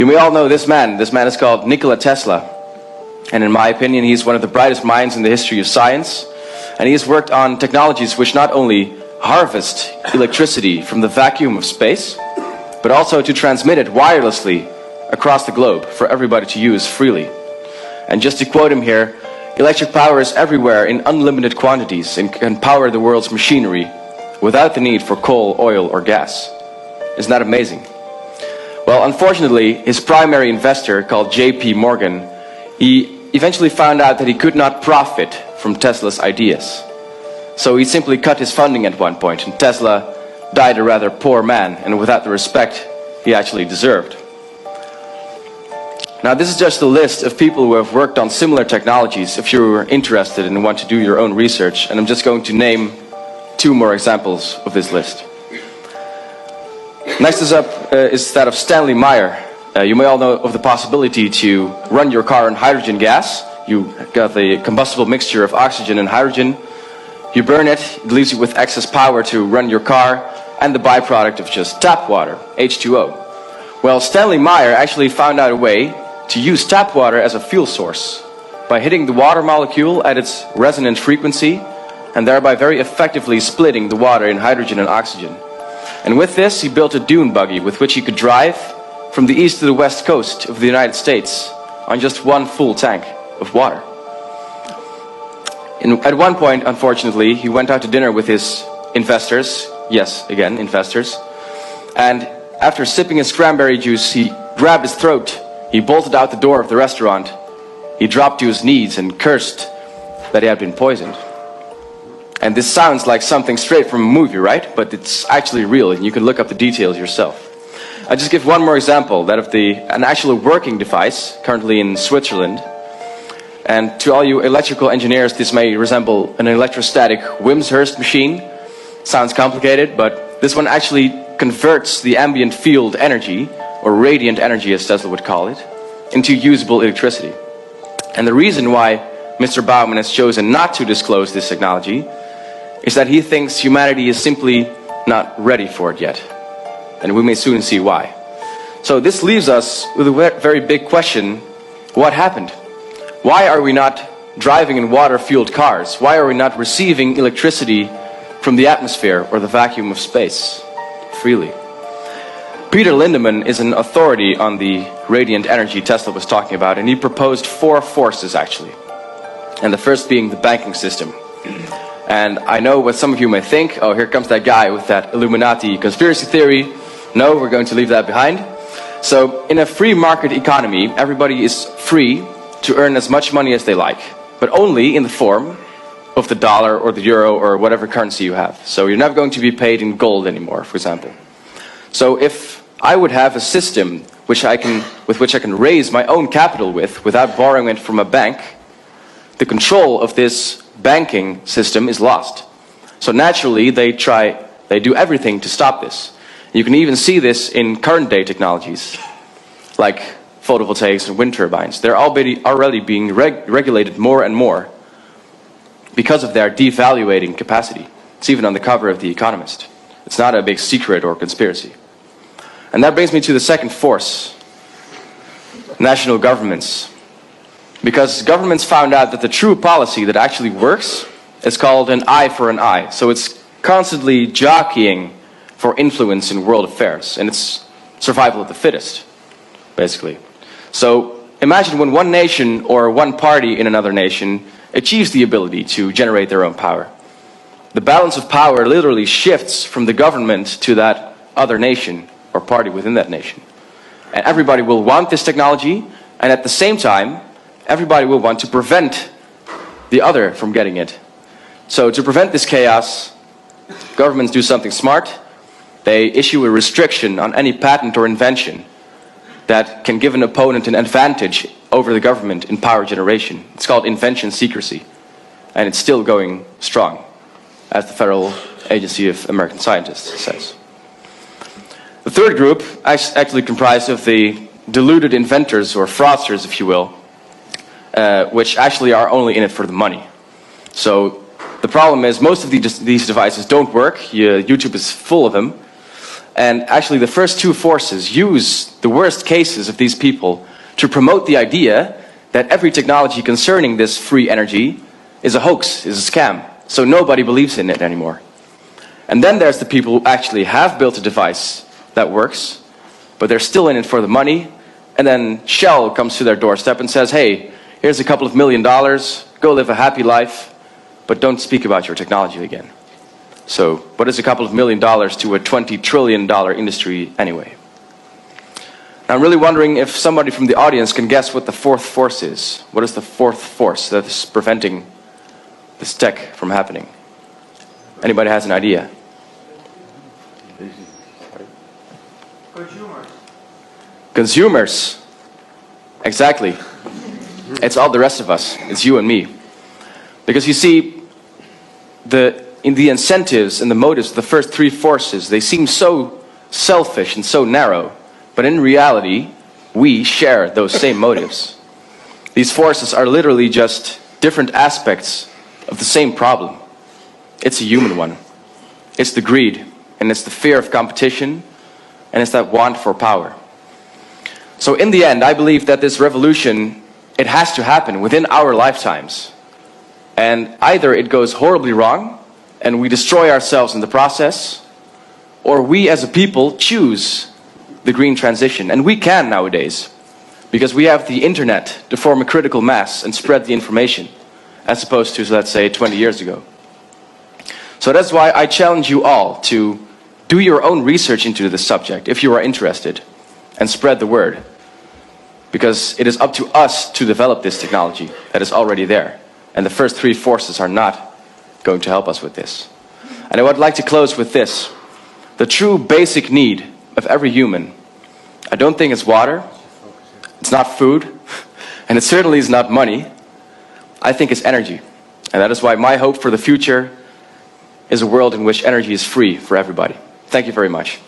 You may all know this man. This man is called Nikola Tesla. And in my opinion, he's one of the brightest minds in the history of science. And he has worked on technologies which not only harvest electricity from the vacuum of space, but also to transmit it wirelessly across the globe for everybody to use freely. And just to quote him here, electric power is everywhere in unlimited quantities and can power the world's machinery without the need for coal, oil, or gas. Isn't that amazing? Well, unfortunately, his primary investor, called JP Morgan, he eventually found out that he could not profit from Tesla's ideas. So he simply cut his funding at one point, and Tesla died a rather poor man and without the respect he actually deserved. Now, this is just a list of people who have worked on similar technologies if you're interested and want to do your own research, and I'm just going to name 2 more examples of this list. Next is that of Stanley Meyer. You may all know of the possibility to run your car on hydrogen gas. You got the combustible mixture of oxygen and hydrogen. You burn it, it leaves you with excess power to run your car, and the byproduct of just tap water, H2O. Well, Stanley Meyer actually found out a way to use tap water as a fuel source by hitting the water molecule at its resonant frequency and thereby very effectively splitting the water in hydrogen and oxygen. And with this, he built a dune buggy with which he could drive from the east to the west coast of the United States on just 1 full tank of water. At one point, unfortunately, he went out to dinner with his investors. Yes, again, investors. And after sipping his cranberry juice, he grabbed his throat. He bolted out the door of the restaurant. He dropped to his knees and cursed that he had been poisoned. And this sounds like something straight from a movie, right? But it's actually real, and you can look up the details yourself. I'll just give one more example, that of an actual working device, currently in Switzerland. And to all you electrical engineers, this may resemble an electrostatic Wimshurst machine. Sounds complicated, but this one actually converts the ambient field energy, or radiant energy as Tesla would call it, into usable electricity. And the reason why Mr. Baumann has chosen not to disclose this technology is that he thinks humanity is simply not ready for it yet. And we may soon see why. So this leaves us with a very big question: what happened? Why are we not driving in water-fueled cars? Why are we not receiving electricity from the atmosphere or the vacuum of space freely? Peter Lindemann is an authority on the radiant energy Tesla was talking about, and he proposed 4 forces actually. And the first being the banking system. And I know what some of you may think: oh, here comes that guy with that Illuminati conspiracy theory. No, we're going to leave that behind. So in a free market economy, everybody is free to earn as much money as they like, but only in the form of the dollar or the euro or whatever currency you have. So you're never going to be paid in gold anymore, for example. So if I would have a system with which I can raise my own capital without borrowing it from a bank, the control of this banking system is lost. So naturally, they do everything to stop this. You can even see this in current day technologies, like photovoltaics and wind turbines. They're already being regulated more and more because of their devaluating capacity. It's even on the cover of The Economist. It's not a big secret or conspiracy. And that brings me to the second force: national governments. Because governments found out that the true policy that actually works is called an eye for an eye. So it's constantly jockeying for influence in world affairs, and it's survival of the fittest, basically. So imagine when one nation or one party in another nation achieves the ability to generate their own power. The balance of power literally shifts from the government to that other nation or party within that nation. And everybody will want this technology, and at the same time, everybody will want to prevent the other from getting it. So to prevent this chaos, governments do something smart. They issue a restriction on any patent or invention that can give an opponent an advantage over the government in power generation. It's called invention secrecy, and it's still going strong, as the Federal Agency of American Scientists says. The third group is actually comprised of the deluded inventors, or fraudsters if you will, which actually are only in it for the money. So the problem is most of these devices don't work. YouTube is full of them. And actually the first two forces use the worst cases of these people to promote the idea that every technology concerning this free energy is a hoax, is a scam. So nobody believes in it anymore. And then there's the people who actually have built a device that works, but they're still in it for the money. And then Shell comes to their doorstep and says, hey, here's a couple of $1 million, go live a happy life, but don't speak about your technology again. So what is a couple of $1 million to a $20 trillion industry anyway? Now, I'm really wondering if somebody from the audience can guess what the fourth force is. What is the fourth force that is preventing this tech from happening? Anybody has an idea? Consumers. Consumers. Exactly. It's all the rest of us. It's you and me. Because you see, in the incentives and the motives of the first three forces, they seem so selfish and so narrow. But in reality, we share those same motives. These forces are literally just different aspects of the same problem. It's a human one. It's the greed, and it's the fear of competition, and it's that want for power. So in the end, I believe that this revolution, it has to happen within our lifetimes. And either it goes horribly wrong, and we destroy ourselves in the process, or we as a people choose the green transition. And we can nowadays, because we have the internet to form a critical mass and spread the information, as opposed to, let's say, 20 years ago. So that's why I challenge you all to do your own research into this subject, if you are interested, and spread the word. Because it is up to us to develop this technology that is already there. And the first three forces are not going to help us with this. And I would like to close with this. The true basic need of every human, I don't think it's water, it's not food, and it certainly is not money. I think it's energy. And that is why my hope for the future is a world in which energy is free for everybody. Thank you very much.